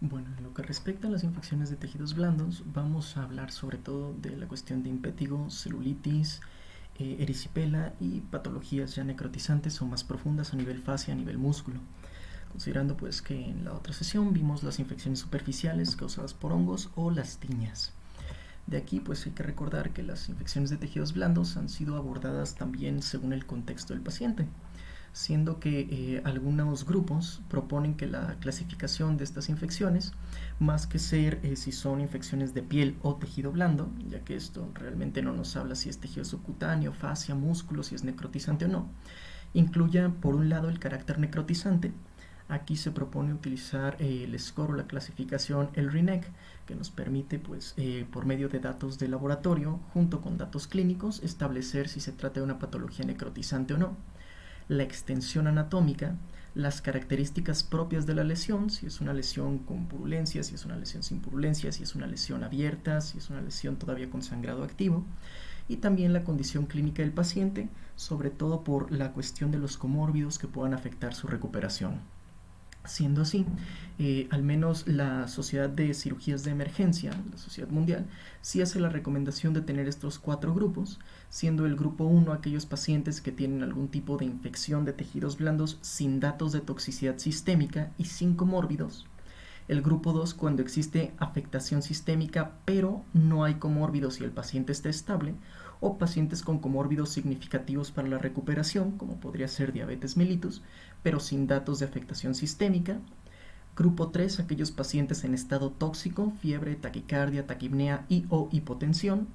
Bueno, en lo que respecta a las infecciones de tejidos blandos, vamos a hablar sobre todo de la cuestión de impétigo, celulitis, erisipela y patologías ya necrotizantes o más profundas a nivel fascia, a nivel músculo. Considerando pues que en la otra sesión vimos las infecciones superficiales causadas por hongos o las tiñas. De aquí pues hay que recordar que las infecciones de tejidos blandos han sido abordadas también según el contexto del paciente, siendo que algunos grupos proponen que la clasificación de estas infecciones, más que ser si son infecciones de piel o tejido blando, ya que esto realmente no nos habla si es tejido subcutáneo, fascia, músculo, si es necrotizante o no, incluya por un lado el carácter necrotizante. Aquí se propone utilizar el score o la clasificación, el RINEC, que nos permite, pues, por medio de datos de laboratorio, junto con datos clínicos, establecer si se trata de una patología necrotizante o no, la extensión anatómica, las características propias de la lesión, si es una lesión con purulencia, si es una lesión sin purulencia, si es una lesión abierta, si es una lesión todavía con sangrado activo, y también la condición clínica del paciente, sobre todo por la cuestión de los comórbidos que puedan afectar su recuperación. Siendo así, al menos la Sociedad de Cirugías de Emergencia, la Sociedad Mundial, sí hace la recomendación de tener estos 4 grupos, siendo el grupo 1 aquellos pacientes que tienen algún tipo de infección de tejidos blandos sin datos de toxicidad sistémica y sin comórbidos. El grupo 2 cuando existe afectación sistémica pero no hay comórbidos y el paciente está estable, o pacientes con comórbidos significativos para la recuperación, como podría ser diabetes mellitus, pero sin datos de afectación sistémica. Grupo 3, aquellos pacientes en estado tóxico, fiebre, taquicardia, taquipnea y o hipotensión.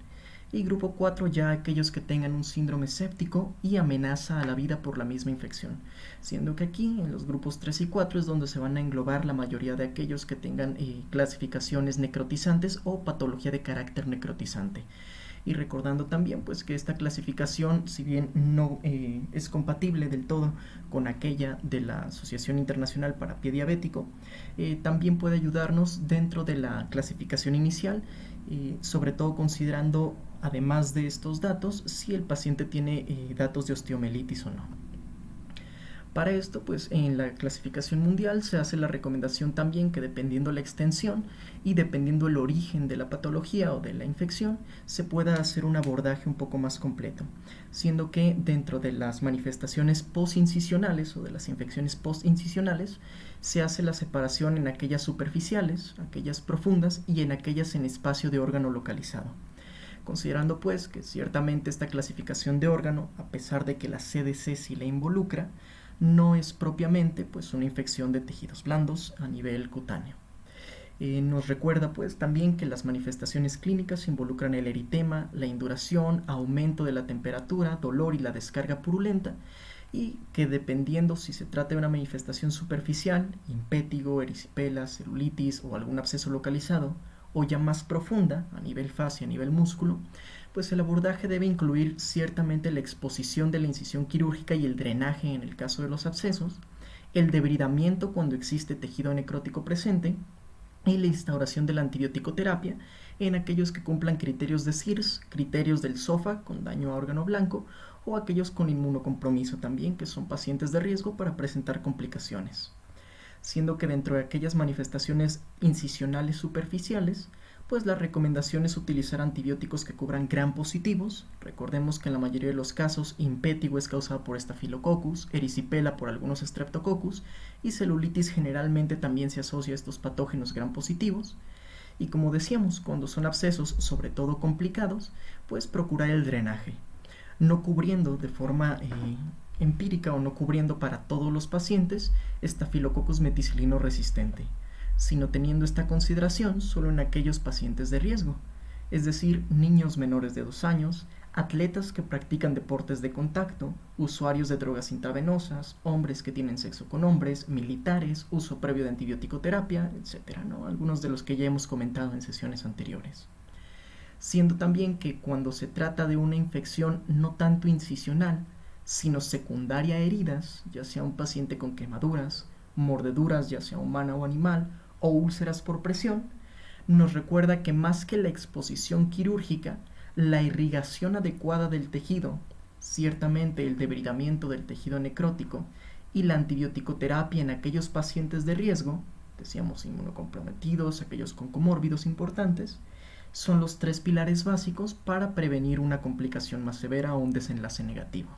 Y grupo 4, ya aquellos que tengan un síndrome séptico y amenaza a la vida por la misma infección. Siendo que aquí, en los grupos 3 y 4, es donde se van a englobar la mayoría de aquellos que tengan clasificaciones necrotizantes o patología de carácter necrotizante. Y recordando también pues que esta clasificación, si bien no es compatible del todo con aquella de la Asociación Internacional para Pie Diabético, también puede ayudarnos dentro de la clasificación inicial, sobre todo considerando, además de estos datos, si el paciente tiene datos de osteomelitis o no. Para esto, pues en la clasificación mundial se hace la recomendación también que dependiendo la extensión y dependiendo el origen de la patología o de la infección, se pueda hacer un abordaje un poco más completo, siendo que dentro de las manifestaciones postincisionales o de las infecciones postincisionales se hace la separación en aquellas superficiales, aquellas profundas y en aquellas en espacio de órgano localizado. Considerando pues que ciertamente esta clasificación de órgano, a pesar de que la CDC sí la involucra, no es propiamente pues una infección de tejidos blandos a nivel cutáneo. Nos recuerda pues también que las manifestaciones clínicas involucran el eritema, la induración, aumento de la temperatura, dolor y la descarga purulenta, y que dependiendo si se trata de una manifestación superficial, impétigo, erisipela, celulitis o algún absceso localizado, o ya más profunda, a nivel fascia, a nivel músculo, pues el abordaje debe incluir ciertamente la exposición de la incisión quirúrgica y el drenaje en el caso de los abscesos, el debridamiento cuando existe tejido necrótico presente, y la instauración de la antibiótico-terapia en aquellos que cumplan criterios de CIRS, criterios del SOFA con daño a órgano blanco, o aquellos con inmunocompromiso también, que son pacientes de riesgo para presentar complicaciones. Siendo que dentro de aquellas manifestaciones incisionales superficiales, pues la recomendación es utilizar antibióticos que cubran gram positivos. Recordemos que en la mayoría de los casos impétigo es causado por Staphylococcus, erisipela por algunos Streptococcus y celulitis generalmente también se asocia a estos patógenos gram positivos. Y como decíamos, cuando son abscesos, sobre todo complicados, pues procurar el drenaje, no cubriendo de forma empírica o no cubriendo para todos los pacientes Staphylococcus meticilino resistente, sino teniendo esta consideración solo en aquellos pacientes de riesgo, es decir, niños menores de 2 años, atletas que practican deportes de contacto, usuarios de drogas intravenosas, hombres que tienen sexo con hombres, militares, uso previo de antibiótico terapia, etcétera, ¿no? Algunos de los que ya hemos comentado en sesiones anteriores. Siendo también que cuando se trata de una infección no tanto incisional, sino secundaria a heridas, ya sea un paciente con quemaduras, mordeduras, ya sea humana o animal, o úlceras por presión, nos recuerda que más que la exposición quirúrgica, la irrigación adecuada del tejido, ciertamente el debridamiento del tejido necrótico y la antibiótico terapia en aquellos pacientes de riesgo, decíamos inmunocomprometidos, aquellos con comórbidos importantes, son los 3 pilares básicos para prevenir una complicación más severa o un desenlace negativo.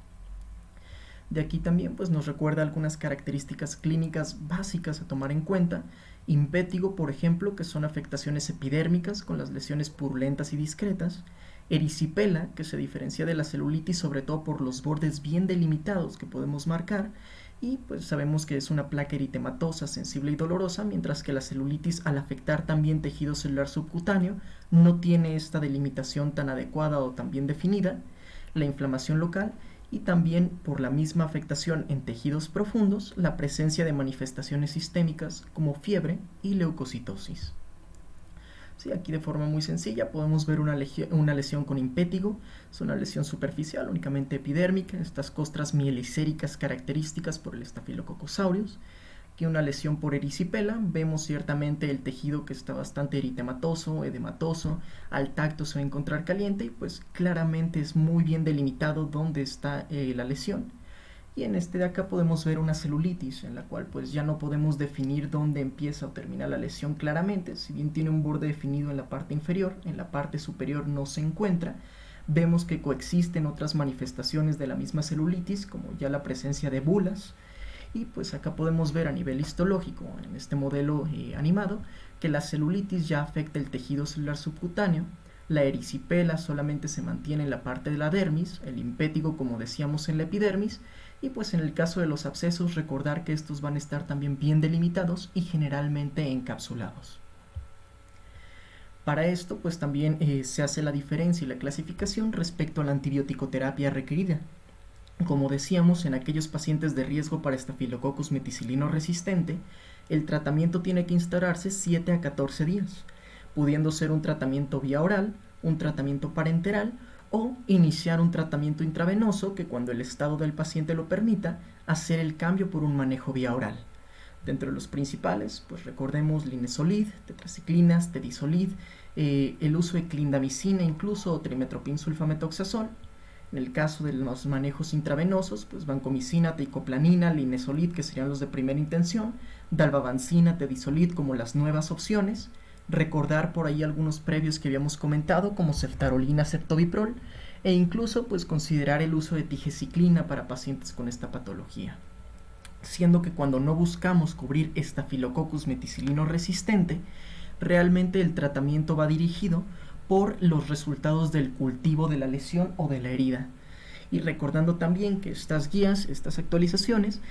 De aquí también pues, nos recuerda algunas características clínicas básicas a tomar en cuenta. Impétigo, por ejemplo, que son afectaciones epidérmicas con las lesiones purulentas y discretas. Erisipela, que se diferencia de la celulitis sobre todo por los bordes bien delimitados que podemos marcar, y pues sabemos que es una placa eritematosa, sensible y dolorosa, mientras que la celulitis, al afectar también tejido celular subcutáneo, no tiene esta delimitación tan adecuada o tan bien definida. La inflamación local, y también por la misma afectación en tejidos profundos, la presencia de manifestaciones sistémicas como fiebre y leucocitosis. Sí, aquí de forma muy sencilla podemos ver una lesión con impétigo. Es una lesión superficial, únicamente epidérmica, estas costras mielicéricas características por el Staphylococcus aureus. Aquí una lesión por erisipela, vemos ciertamente el tejido que está bastante eritematoso, edematoso, al tacto se va a encontrar caliente y pues claramente es muy bien delimitado dónde está la lesión. Y en este de acá podemos ver una celulitis, en la cual pues ya no podemos definir dónde empieza o termina la lesión claramente. Si bien tiene un borde definido en la parte inferior, en la parte superior no se encuentra. Vemos que coexisten otras manifestaciones de la misma celulitis, como ya la presencia de bulas. Y pues acá podemos ver a nivel histológico, en este modelo animado, que la celulitis ya afecta el tejido celular subcutáneo. La erisipela solamente se mantiene en la parte de la dermis, el impétigo como decíamos en la epidermis, y pues en el caso de los abscesos recordar que estos van a estar también bien delimitados y generalmente encapsulados. Para esto pues también se hace la diferencia y la clasificación respecto a la antibiótico-terapia requerida. Como decíamos, en aquellos pacientes de riesgo para Staphylococcus meticilino resistente, el tratamiento tiene que instaurarse 7 a 14 días, pudiendo ser un tratamiento vía oral, un tratamiento parenteral o iniciar un tratamiento intravenoso que cuando el estado del paciente lo permita, hacer el cambio por un manejo vía oral. Dentro de los principales, pues recordemos linezolid, tetraciclinas, tedizolid, el uso de clindamicina incluso o trimetoprim-sulfametoxazol. En el caso de los manejos intravenosos, pues vancomicina, teicoplanina, linezolid, que serían los de primera intención, dalbavancina, tedizolid como las nuevas opciones. Recordar por ahí algunos previos que habíamos comentado, como ceftarolina, ceftobiprol, e incluso pues considerar el uso de tigecyclina para pacientes con esta patología. Siendo que cuando no buscamos cubrir Staphylococcus meticilino resistente, realmente el tratamiento va dirigido por los resultados del cultivo de la lesión o de la herida. Y recordando también que estas guías, estas actualizaciones,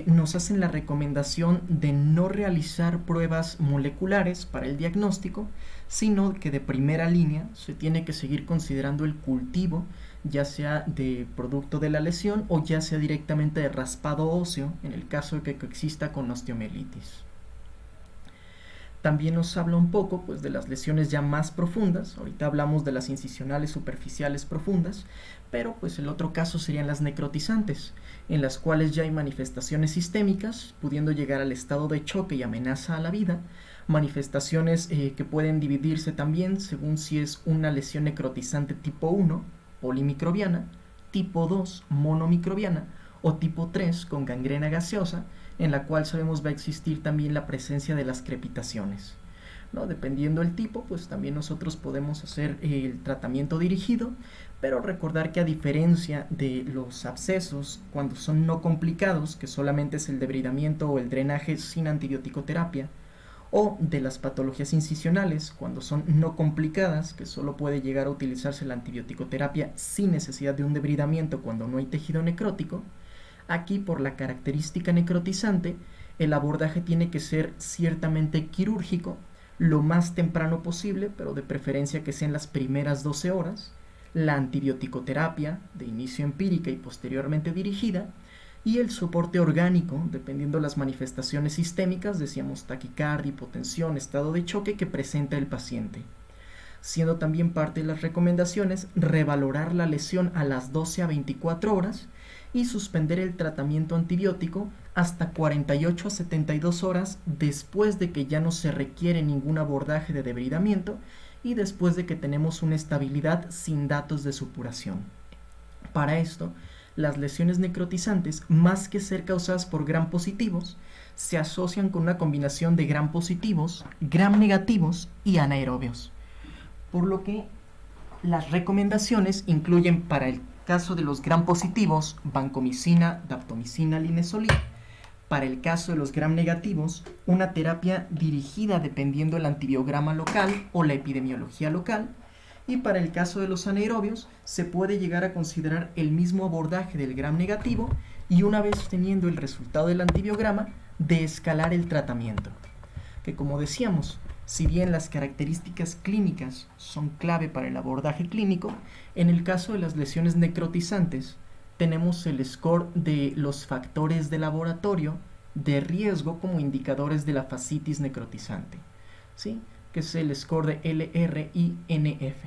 nos hacen la recomendación de no realizar pruebas moleculares para el diagnóstico, sino que de primera línea se tiene que seguir considerando el cultivo, ya sea de producto de la lesión o ya sea directamente de raspado óseo, en el caso de que coexista con osteomielitis. También nos habla un poco pues, de las lesiones ya más profundas. Ahorita hablamos de las incisionales superficiales profundas, pero pues el otro caso serían las necrotizantes, en las cuales ya hay manifestaciones sistémicas, pudiendo llegar al estado de choque y amenaza a la vida, manifestaciones que pueden dividirse también según si es una lesión necrotizante tipo 1, polimicrobiana, tipo 2, monomicrobiana, o tipo 3 con gangrena gaseosa, en la cual sabemos va a existir también la presencia de las crepitaciones, ¿no? Dependiendo del tipo, pues también nosotros podemos hacer el tratamiento dirigido, pero recordar que a diferencia de los abscesos, cuando son no complicados, que solamente es el debridamiento o el drenaje sin antibiótico-terapia, o de las patologías incisionales, cuando son no complicadas, que solo puede llegar a utilizarse la antibiótico-terapia sin necesidad de un debridamiento cuando no hay tejido necrótico. Aquí, por la característica necrotizante, el abordaje tiene que ser ciertamente quirúrgico, lo más temprano posible, pero de preferencia que sean las primeras 12 horas, la antibiótico-terapia de inicio empírica y posteriormente dirigida, y el soporte orgánico, dependiendo de las manifestaciones sistémicas, decíamos taquicardia, hipotensión, estado de choque que presenta el paciente. Siendo también parte de las recomendaciones revalorar la lesión a las 12 a 24 horas y suspender el tratamiento antibiótico hasta 48 a 72 horas después de que ya no se requiere ningún abordaje de debridamiento y después de que tenemos una estabilidad sin datos de supuración. Para esto, las lesiones necrotizantes, más que ser causadas por gram positivos, se asocian con una combinación de gram positivos, gram negativos y anaerobios. Por lo que las recomendaciones incluyen para el caso de los gram positivos vancomicina, daptomicina, linezolid. Para el caso de los gram negativos, una terapia dirigida dependiendo del antibiograma local o la epidemiología local. Y para el caso de los anaerobios, se puede llegar a considerar el mismo abordaje del gram negativo y una vez teniendo el resultado del antibiograma, de escalar el tratamiento. Que como decíamos, si bien las características clínicas son clave para el abordaje clínico, en el caso de las lesiones necrotizantes, tenemos el score de los factores de laboratorio de riesgo como indicadores de la fascitis necrotizante, ¿sí? Que es el score de LRINF.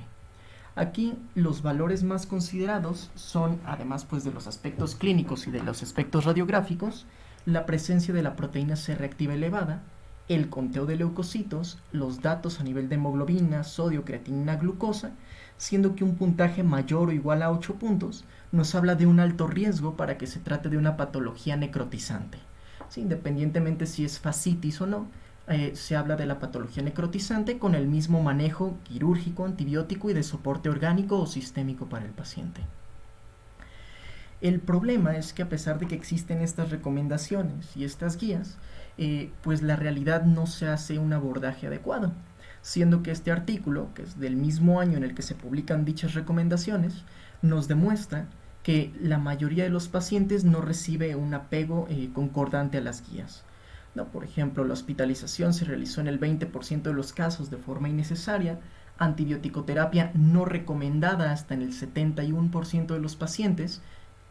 Aquí los valores más considerados son, además pues, de los aspectos clínicos y de los aspectos radiográficos, la presencia de la proteína C reactiva elevada, el conteo de leucocitos, los datos a nivel de hemoglobina, sodio, creatinina, glucosa, siendo que un puntaje mayor o igual a 8 puntos nos habla de un alto riesgo para que se trate de una patología necrotizante. ¿Sí? Independientemente si es fascitis o no, se habla de la patología necrotizante con el mismo manejo quirúrgico, antibiótico y de soporte orgánico o sistémico para el paciente. El problema es que a pesar de que existen estas recomendaciones y estas guías, pues la realidad no se hace un abordaje adecuado, siendo que este artículo, que es del mismo año en el que se publican dichas recomendaciones, nos demuestra que la mayoría de los pacientes no recibe un apego concordante a las guías. No, por ejemplo, la hospitalización se realizó en el 20% de los casos de forma innecesaria, antibioticoterapia no recomendada hasta en el 71% de los pacientes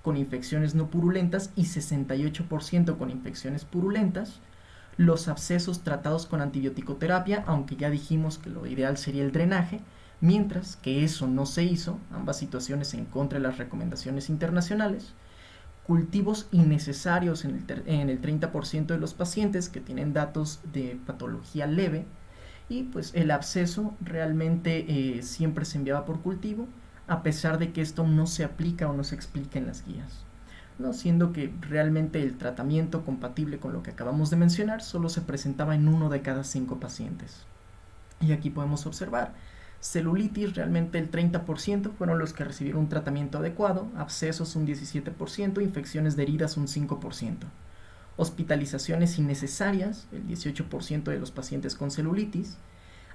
con infecciones no purulentas y 68% con infecciones purulentas, los abscesos tratados con antibioticoterapia, aunque ya dijimos que lo ideal sería el drenaje, mientras que eso no se hizo, ambas situaciones en contra de las recomendaciones internacionales, cultivos innecesarios en el 30% de los pacientes que tienen datos de patología leve, y pues el absceso realmente siempre se enviaba por cultivo, a pesar de que esto no se aplica o no se explica en las guías, ¿no? Siendo que realmente el tratamiento compatible con lo que acabamos de mencionar solo se presentaba en 1 de cada 5 pacientes. Y aquí podemos observar, celulitis realmente el 30% fueron los que recibieron un tratamiento adecuado, abscesos un 17%, infecciones de heridas un 5%. Hospitalizaciones innecesarias, el 18% de los pacientes con celulitis,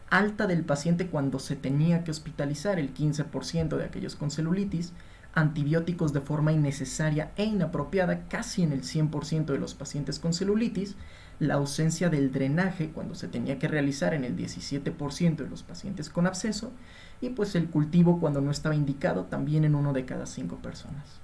alta del paciente cuando se tenía que hospitalizar, el 15% de aquellos con celulitis, antibióticos de forma innecesaria e inapropiada, casi en el 100% de los pacientes con celulitis, la ausencia del drenaje cuando se tenía que realizar en el 17% de los pacientes con absceso, y pues el cultivo cuando no estaba indicado también en 1 de cada 5 personas.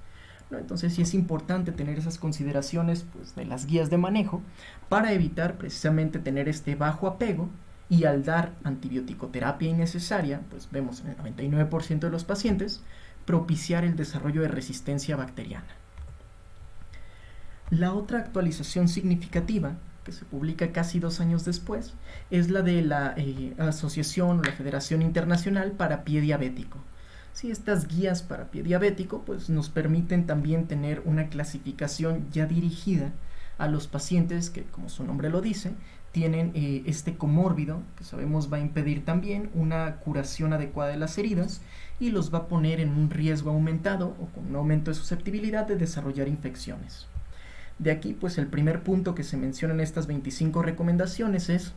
¿No? Entonces sí es importante tener esas consideraciones pues, de las guías de manejo para evitar precisamente tener este bajo apego. Y al dar antibiótico-terapia innecesaria, pues vemos en el 99% de los pacientes, propiciar el desarrollo de resistencia bacteriana. La otra actualización significativa, que se publica casi 2 años después, es la de la Asociación o la Federación Internacional para Pie Diabético. Sí, estas guías para pie diabético pues, nos permiten también tener una clasificación ya dirigida a los pacientes que, como su nombre lo dice, tienen este comórbido, que sabemos va a impedir también una curación adecuada de las heridas y los va a poner en un riesgo aumentado o con un aumento de susceptibilidad de desarrollar infecciones. De aquí, pues el primer punto que se menciona en estas 25 recomendaciones es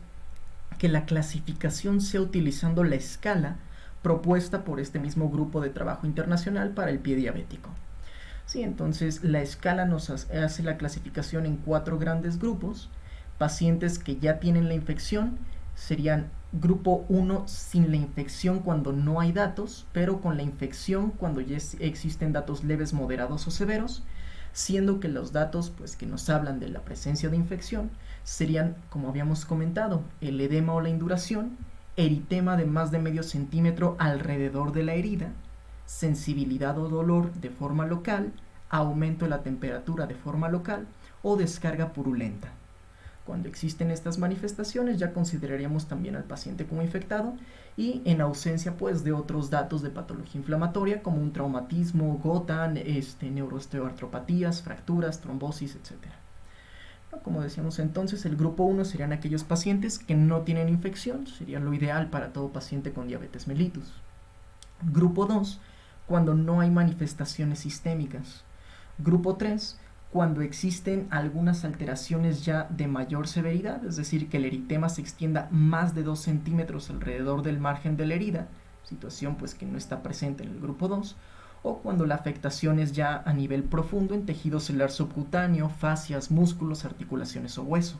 que la clasificación sea utilizando la escala propuesta por este mismo grupo de trabajo internacional para el pie diabético. Sí, entonces la escala nos hace la clasificación en 4 grandes grupos. Pacientes que ya tienen la infección serían grupo 1 sin la infección cuando no hay datos, pero con la infección cuando ya existen datos leves, moderados o severos, siendo que los datos pues, que nos hablan de la presencia de infección serían, como habíamos comentado, el edema o la induración, eritema de más de medio centímetro alrededor de la herida, sensibilidad o dolor de forma local, aumento de la temperatura de forma local o descarga purulenta. Cuando existen estas manifestaciones ya consideraríamos también al paciente como infectado y en ausencia pues de otros datos de patología inflamatoria como un traumatismo, gota, neuroosteoartropatías, fracturas, trombosis, etc. Como decíamos entonces, el grupo 1 serían aquellos pacientes que no tienen infección, sería lo ideal para todo paciente con diabetes mellitus. Grupo 2, cuando no hay manifestaciones sistémicas. Grupo 3, cuando existen algunas alteraciones ya de mayor severidad, es decir, que el eritema se extienda más de 2 centímetros alrededor del margen de la herida, situación pues que no está presente en el grupo 2, o cuando la afectación es ya a nivel profundo en tejido celular subcutáneo, fascias, músculos, articulaciones o hueso.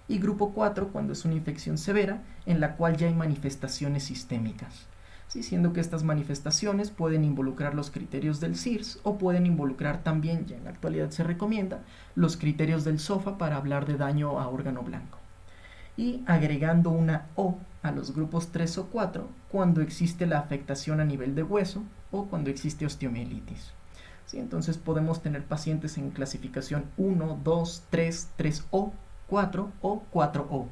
Y grupo 4, cuando es una infección severa en la cual ya hay manifestaciones sistémicas. Sí, siendo que estas manifestaciones pueden involucrar los criterios del CIRS o pueden involucrar también, ya en la actualidad se recomienda, los criterios del SOFA para hablar de daño a órgano blanco. Y agregando una O a los grupos 3 o 4 cuando existe la afectación a nivel de hueso o cuando existe osteomielitis. ¿Sí? Entonces podemos tener pacientes en clasificación 1, 2, 3, 3O, 4 o 4O.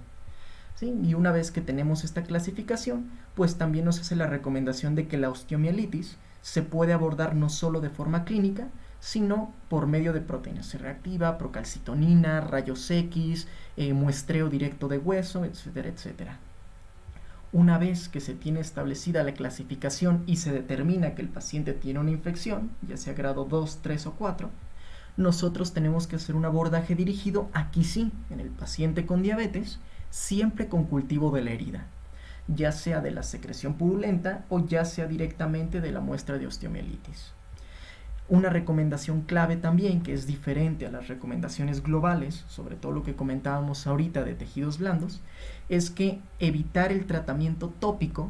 ¿Sí? Y una vez que tenemos esta clasificación, pues también nos hace la recomendación de que la osteomielitis se puede abordar no solo de forma clínica, sino por medio de proteína C reactiva, procalcitonina, rayos X, muestreo directo de hueso, etcétera, etcétera. Una vez que se tiene establecida la clasificación y se determina que el paciente tiene una infección, ya sea grado 2, 3 o 4, nosotros tenemos que hacer un abordaje dirigido, aquí sí, en el paciente con diabetes, siempre con cultivo de la herida, ya sea de la secreción purulenta o ya sea directamente de la muestra de osteomielitis. Una recomendación clave también, que es diferente a las recomendaciones globales, sobre todo lo que comentábamos ahorita de tejidos blandos, es que evitar el tratamiento tópico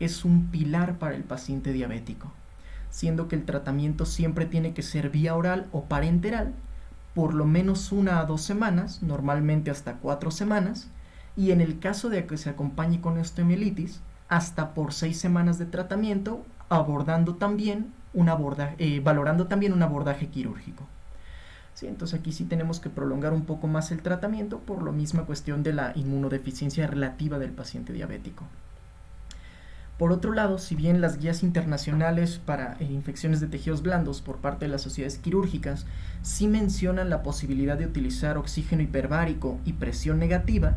es un pilar para el paciente diabético, siendo que el tratamiento siempre tiene que ser vía oral o parenteral, por lo menos 1 a 2 semanas, normalmente hasta 4 semanas, y en el caso de que se acompañe con osteomielitis, hasta por 6 semanas de tratamiento, valorando también un abordaje quirúrgico. ¿Sí? Entonces aquí sí tenemos que prolongar un poco más el tratamiento por la misma cuestión de la inmunodeficiencia relativa del paciente diabético. Por otro lado, si bien las guías internacionales para infecciones de tejidos blandos por parte de las sociedades quirúrgicas sí mencionan la posibilidad de utilizar oxígeno hiperbárico y presión negativa,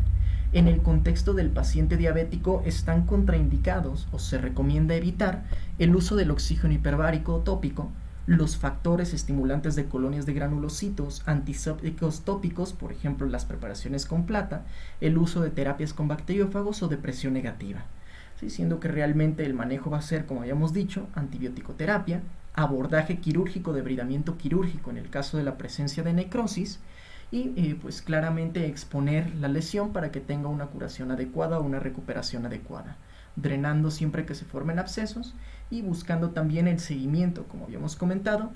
en el contexto del paciente diabético están contraindicados o se recomienda evitar el uso del oxígeno hiperbárico tópico, los factores estimulantes de colonias de granulocitos, antisépticos tópicos, por ejemplo las preparaciones con plata, el uso de terapias con bacteriófagos o de presión negativa. ¿Sí? Siendo que realmente el manejo va a ser, como habíamos dicho, antibiótico-terapia, abordaje quirúrgico, debridamiento quirúrgico en el caso de la presencia de necrosis, y pues claramente exponer la lesión para que tenga una curación adecuada o una recuperación adecuada, drenando siempre que se formen abscesos y buscando también el seguimiento, como habíamos comentado,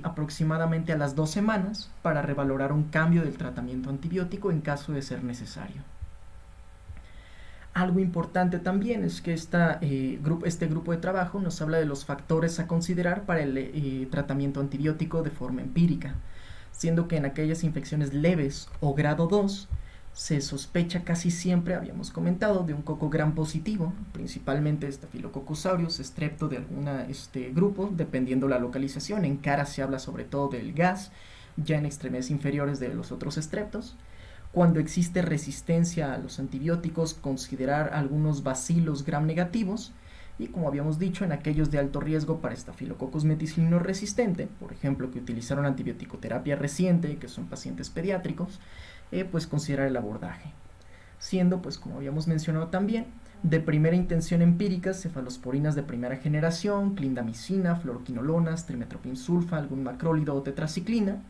aproximadamente a las 2 semanas para revalorar un cambio del tratamiento antibiótico en caso de ser necesario. Algo importante también es que este grupo de trabajo nos habla de los factores a considerar para el tratamiento antibiótico de forma empírica, siendo que en aquellas infecciones leves o grado 2 se sospecha casi siempre, habíamos comentado, de un coco gram positivo, principalmente Staphylococcus aureus, strepto de algún grupo, dependiendo la localización. En cara se habla sobre todo del gas, ya en extremidades inferiores de los otros streptos. Cuando existe resistencia a los antibióticos, considerar algunos bacilos gram negativos, y como habíamos dicho, en aquellos de alto riesgo para Staphylococcus meticilino resistente, por ejemplo, que utilizaron antibiótico-terapia reciente, que son pacientes pediátricos, pues considerar el abordaje. Siendo, pues como habíamos mencionado también, de primera intención empírica, cefalosporinas de primera generación, clindamicina, fluoroquinolonas, trimetoprim-sulfa, algún macrólido o tetraciclina.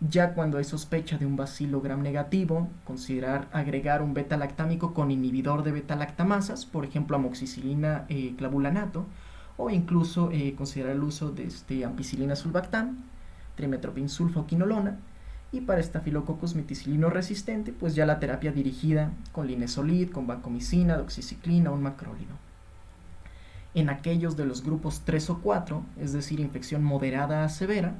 Ya cuando hay sospecha de un bacilo gram negativo, considerar agregar un beta-lactámico con inhibidor de beta-lactamasas, por ejemplo amoxicilina clavulanato, o incluso considerar el uso de ampicilina sulbactam, trimetoprim-sulfa o quinolona, y para Staphylococcus meticilino resistente, pues ya la terapia dirigida con linezolid, con vancomicina, doxiciclina o un macrólido. En aquellos de los grupos 3 o 4, es decir, infección moderada a severa,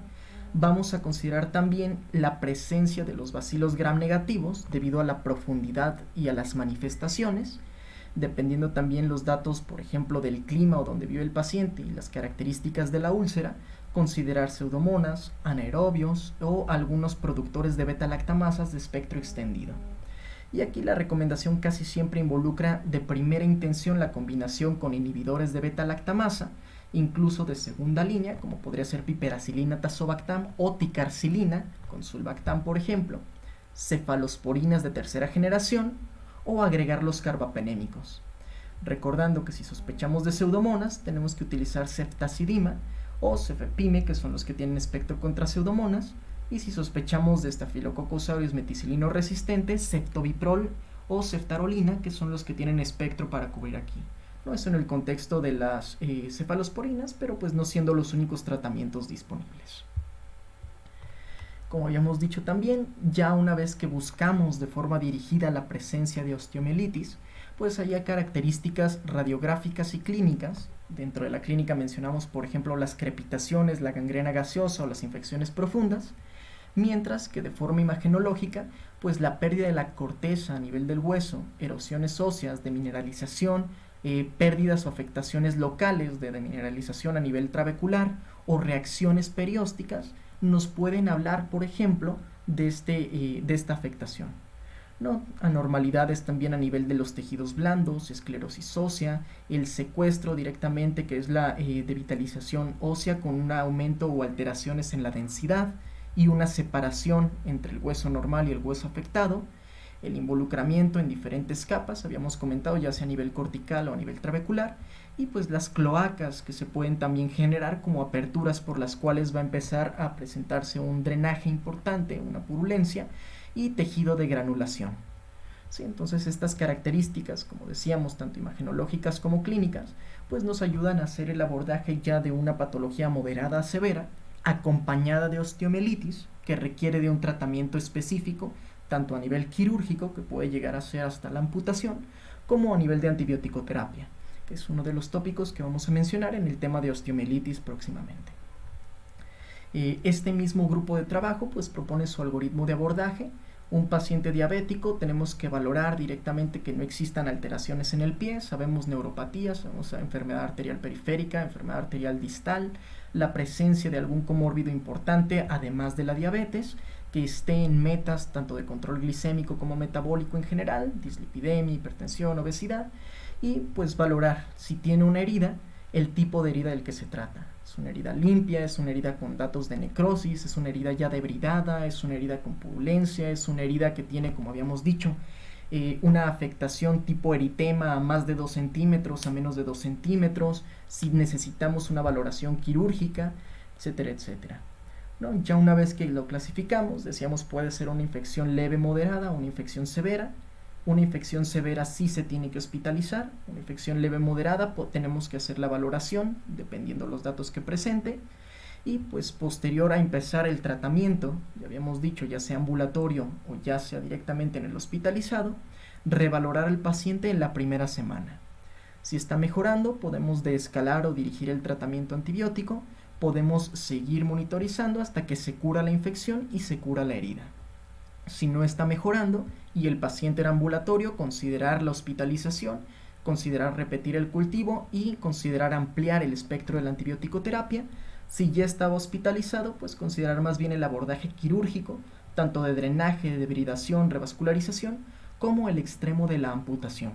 vamos a considerar también la presencia de los bacilos gram negativos debido a la profundidad y a las manifestaciones, dependiendo también los datos, por ejemplo, del clima o donde vive el paciente y las características de la úlcera, considerar pseudomonas, anaerobios o algunos productores de beta-lactamasas de espectro extendido. Y aquí la recomendación casi siempre involucra de primera intención la combinación con inhibidores de beta-lactamasa, incluso de segunda línea, como podría ser piperacilina tazobactam o ticarcilina con sulbactam, por ejemplo, cefalosporinas de tercera generación o agregar los carbapenémicos. Recordando que si sospechamos de pseudomonas, tenemos que utilizar ceftazidima o cefepime, que son los que tienen espectro contra pseudomonas, y si sospechamos de Staphylococcus aureus meticilino resistente, ceftobiprol o ceftarolina, que son los que tienen espectro para cubrir aquí. ¿No? Eso en el contexto de las cefalosporinas, pero pues no siendo los únicos tratamientos disponibles. Como habíamos dicho también, ya una vez que buscamos de forma dirigida la presencia de osteomielitis, pues hay características radiográficas y clínicas. Dentro de la clínica mencionamos, por ejemplo, las crepitaciones, la gangrena gaseosa o las infecciones profundas, mientras que de forma imagenológica, pues la pérdida de la corteza a nivel del hueso, erosiones óseas, demineralización, pérdidas o afectaciones locales de demineralización a nivel trabecular o reacciones periósticas nos pueden hablar, por ejemplo, de esta afectación. ¿No? Anormalidades también a nivel de los tejidos blandos, esclerosis ósea, el secuestro directamente, que es la devitalización ósea con un aumento o alteraciones en la densidad y una separación entre el hueso normal y el hueso afectado, el involucramiento en diferentes capas, habíamos comentado, ya sea a nivel cortical o a nivel trabecular, y pues las cloacas que se pueden también generar como aperturas por las cuales va a empezar a presentarse un drenaje importante, una purulencia y tejido de granulación. ¿Sí? Entonces estas características, como decíamos, tanto imagenológicas como clínicas, pues nos ayudan a hacer el abordaje ya de una patología moderada a severa, acompañada de osteomielitis, que requiere de un tratamiento específico, tanto a nivel quirúrgico, que puede llegar a ser hasta la amputación, como a nivel de antibiótico-terapia, que es uno de los tópicos que vamos a mencionar en el tema de osteomielitis próximamente. Este mismo grupo de trabajo pues propone su algoritmo de abordaje. Un paciente diabético tenemos que valorar directamente que no existan alteraciones en el pie, sabemos neuropatías, sabemos enfermedad arterial periférica, enfermedad arterial distal, la presencia de algún comórbido importante además de la diabetes, que esté en metas tanto de control glicémico como metabólico en general, dislipidemia, hipertensión, obesidad, y pues valorar si tiene una herida, el tipo de herida del que se trata. Es una herida limpia, es una herida con datos de necrosis, es una herida ya debridada, es una herida con purulencia, es una herida que tiene, como habíamos dicho, una afectación tipo eritema a más de 2 centímetros, a menos de 2 centímetros, si necesitamos una valoración quirúrgica, etcétera, etcétera. ¿No? Ya una vez que lo clasificamos, decíamos puede ser una infección leve moderada, una infección severa. Una infección severa sí se tiene que hospitalizar, una infección leve moderada tenemos que hacer la valoración dependiendo los datos que presente y pues posterior a empezar el tratamiento, ya habíamos dicho ya sea ambulatorio o ya sea directamente en el hospitalizado, revalorar al paciente en la primera semana. Si está mejorando podemos deescalar o dirigir el tratamiento antibiótico, podemos seguir monitorizando hasta que se cura la infección y se cura la herida. Si no está mejorando y el paciente era ambulatorio, considerar la hospitalización, considerar repetir el cultivo y considerar ampliar el espectro de la antibiótico-terapia. Si ya estaba hospitalizado, pues considerar más bien el abordaje quirúrgico, tanto de drenaje, de debridación, revascularización, como el extremo de la amputación,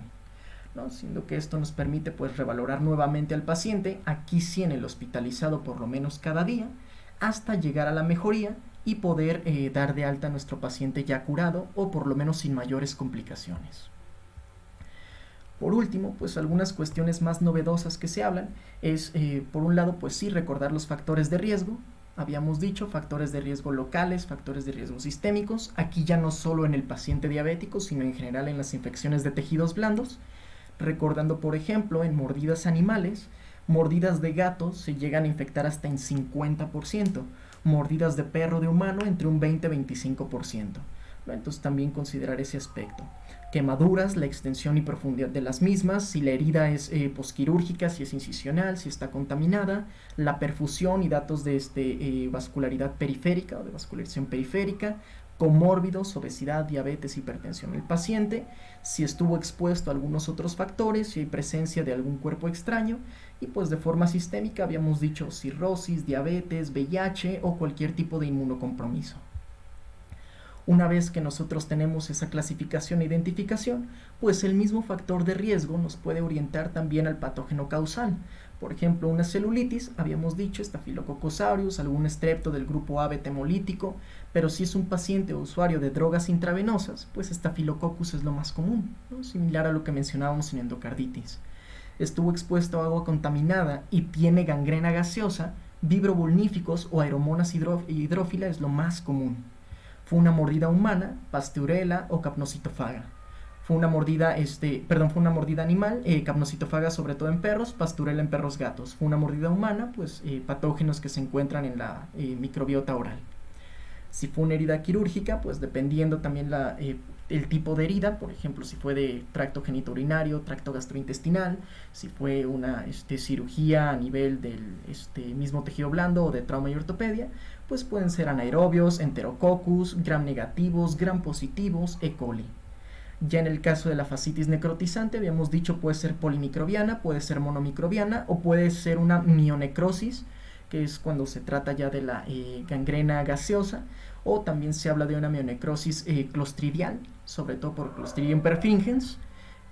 ¿no? Siendo que esto nos permite pues revalorar nuevamente al paciente, aquí sí en el hospitalizado por lo menos cada día, hasta llegar a la mejoría y poder dar de alta a nuestro paciente ya curado o por lo menos sin mayores complicaciones. Por último, pues algunas cuestiones más novedosas que se hablan es, por un lado, pues sí, recordar los factores de riesgo. Habíamos dicho factores de riesgo locales, factores de riesgo sistémicos, aquí ya no solo en el paciente diabético, sino en general en las infecciones de tejidos blandos. Recordando, por ejemplo, en mordidas animales, mordidas de gato se llegan a infectar hasta en 50%, mordidas de perro de humano entre un 20-25%, ¿no? Entonces también considerar ese aspecto. Quemaduras, la extensión y profundidad de las mismas, si la herida es posquirúrgica, si es incisional, si está contaminada, la perfusión y datos de vascularidad periférica o de vascularización periférica, comórbidos, obesidad, diabetes, hipertensión. El paciente, si estuvo expuesto a algunos otros factores, si hay presencia de algún cuerpo extraño, y pues de forma sistémica habíamos dicho cirrosis, diabetes, VIH o cualquier tipo de inmunocompromiso. Una vez que nosotros tenemos esa clasificación e identificación, pues el mismo factor de riesgo nos puede orientar también al patógeno causal. Por ejemplo, una celulitis, habíamos dicho, Staphylococcus aureus, algún estrepto del grupo A beta hemolítico, pero si es un paciente o usuario de drogas intravenosas, pues Staphylococcus es lo más común, ¿no? Similar a lo que mencionábamos en endocarditis. Estuvo expuesto a agua contaminada y tiene gangrena gaseosa, vibrobulníficos o aeromonas hidrófila es lo más común. Fue una mordida humana, pasteurela o capnocitofaga. Fue una mordida animal, capnocitofaga sobre todo en perros, pasteurela en perros gatos. Fue una mordida humana, pues patógenos que se encuentran en la microbiota oral. Si fue una herida quirúrgica, pues dependiendo también el tipo de herida, por ejemplo, si fue de tracto genitourinario, tracto gastrointestinal, si fue una cirugía a nivel del mismo tejido blando o de trauma y ortopedia, pues pueden ser anaerobios, enterococcus, gram negativos, gram positivos, E. coli. Ya en el caso de la fascitis necrotizante, habíamos dicho puede ser polimicrobiana, puede ser monomicrobiana o puede ser una mionecrosis, que es cuando se trata ya de la gangrena gaseosa, o también se habla de una mionecrosis clostridial, sobre todo por Clostridium perfringens.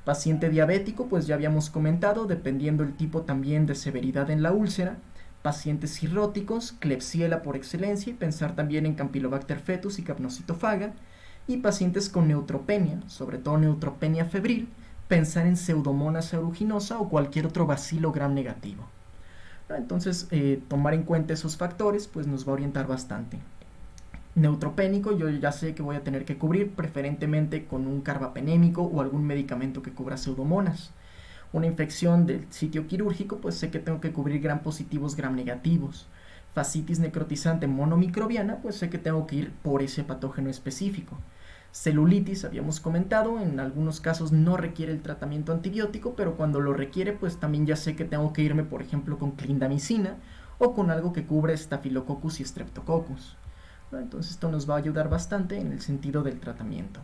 Paciente diabético, pues ya habíamos comentado, dependiendo el tipo también de severidad en la úlcera. Pacientes cirróticos, Klebsiella por excelencia, y pensar también en Campylobacter fetus y Capnocitofaga. Y pacientes con neutropenia, sobre todo neutropenia febril, pensar en Pseudomonas aeruginosa o cualquier otro bacilo gram negativo. Entonces, tomar en cuenta esos factores pues nos va a orientar bastante. Neutropénico, yo ya sé que voy a tener que cubrir preferentemente con un carbapenémico o algún medicamento que cubra Pseudomonas. Una infección del sitio quirúrgico, pues sé que tengo que cubrir gram positivos, gram negativos. Fascitis necrotizante monomicrobiana, pues sé que tengo que ir por ese patógeno específico. Celulitis, habíamos comentado, en algunos casos no requiere el tratamiento antibiótico, pero cuando lo requiere, pues también ya sé que tengo que irme, por ejemplo, con clindamicina o con algo que cubra Staphylococcus y Streptococcus, ¿no? Entonces esto nos va a ayudar bastante en el sentido del tratamiento.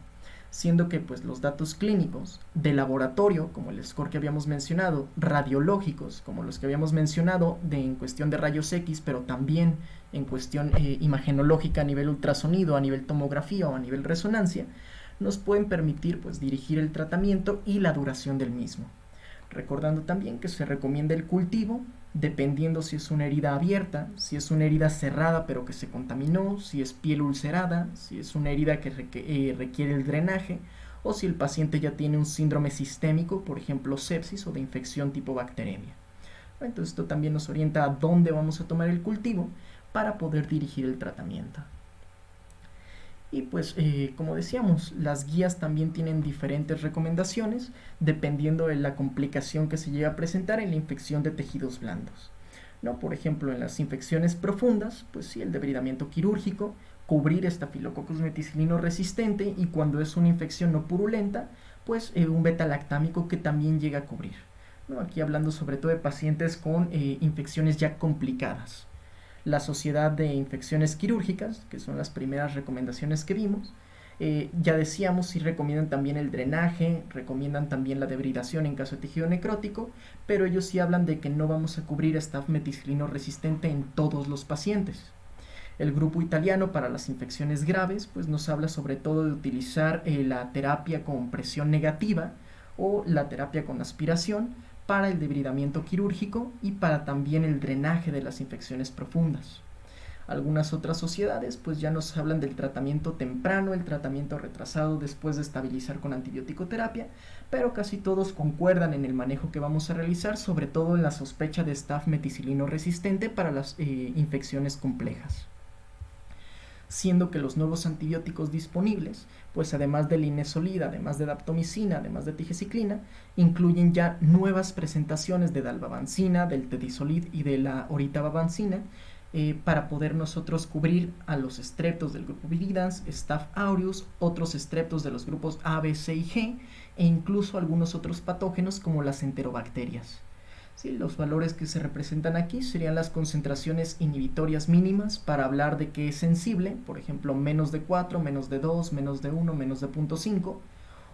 Siendo que pues los datos clínicos de laboratorio, como el score que habíamos mencionado, radiológicos, como los que habíamos mencionado en cuestión de rayos X, pero también en cuestión imagenológica a nivel ultrasonido, a nivel tomografía o a nivel resonancia, nos pueden permitir pues dirigir el tratamiento y la duración del mismo. Recordando también que se recomienda el cultivo dependiendo si es una herida abierta, si es una herida cerrada pero que se contaminó, si es piel ulcerada, si es una herida que requiere el drenaje o si el paciente ya tiene un síndrome sistémico, por ejemplo sepsis o de infección tipo bacteremia. Entonces esto también nos orienta a dónde vamos a tomar el cultivo para poder dirigir el tratamiento. Y pues como decíamos, las guías también tienen diferentes recomendaciones dependiendo de la complicación que se llega a presentar en la infección de tejidos blandos, ¿no? Por ejemplo, en las infecciones profundas, pues sí, el debridamiento quirúrgico, cubrir Staphylococcus meticilino resistente y cuando es una infección no purulenta, pues un beta-lactámico que también llega a cubrir, ¿no? Aquí hablando sobre todo de pacientes con infecciones ya complicadas. La Sociedad de Infecciones Quirúrgicas, que son las primeras recomendaciones que vimos, ya decíamos, sí recomiendan también el drenaje, recomiendan también la debridación en caso de tejido necrótico, pero ellos sí hablan de que no vamos a cubrir Staph meticilino resistente en todos los pacientes. El grupo italiano para las infecciones graves, pues nos habla sobre todo de utilizar la terapia con presión negativa o la terapia con aspiración para el debridamiento quirúrgico y para también el drenaje de las infecciones profundas. Algunas otras sociedades pues ya nos hablan del tratamiento temprano, el tratamiento retrasado después de estabilizar con antibiótico-terapia, pero casi todos concuerdan en el manejo que vamos a realizar, sobre todo en la sospecha de Staph meticilino resistente para las infecciones complejas. Siendo que los nuevos antibióticos disponibles, pues además del linezolid, además de daptomicina, además de tigecyclina, incluyen ya nuevas presentaciones de dalbavancina, del tedizolid y de la oritabavancina, para poder nosotros cubrir a los estreptos del grupo Viridans, Staph aureus, otros estreptos de los grupos A, B, C y G, e incluso algunos otros patógenos como las enterobacterias. Sí, los valores que se representan aquí serían las concentraciones inhibitorias mínimas para hablar de que es sensible, por ejemplo, menos de 4, menos de 2, menos de 1, menos de 0.5,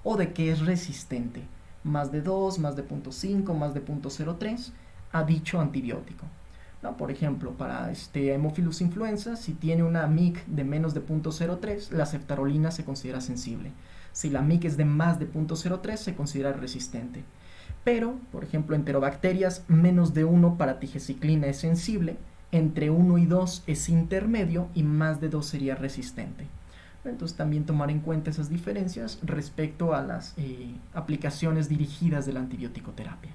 o de que es resistente, más de 2, más de 0.5, más de 0.03 a dicho antibiótico. ¿No? Por ejemplo, para Haemophilus influenza, si tiene una MIC de menos de 0.03, la ceftarolina se considera sensible. Si la MIC es de más de 0.03, se considera resistente. Pero, por ejemplo, enterobacterias, menos de 1 para tigecyclina es sensible, entre 1 y 2 es intermedio y más de 2 sería resistente. Entonces también tomar en cuenta esas diferencias respecto a las aplicaciones dirigidas de la antibiótico terapia.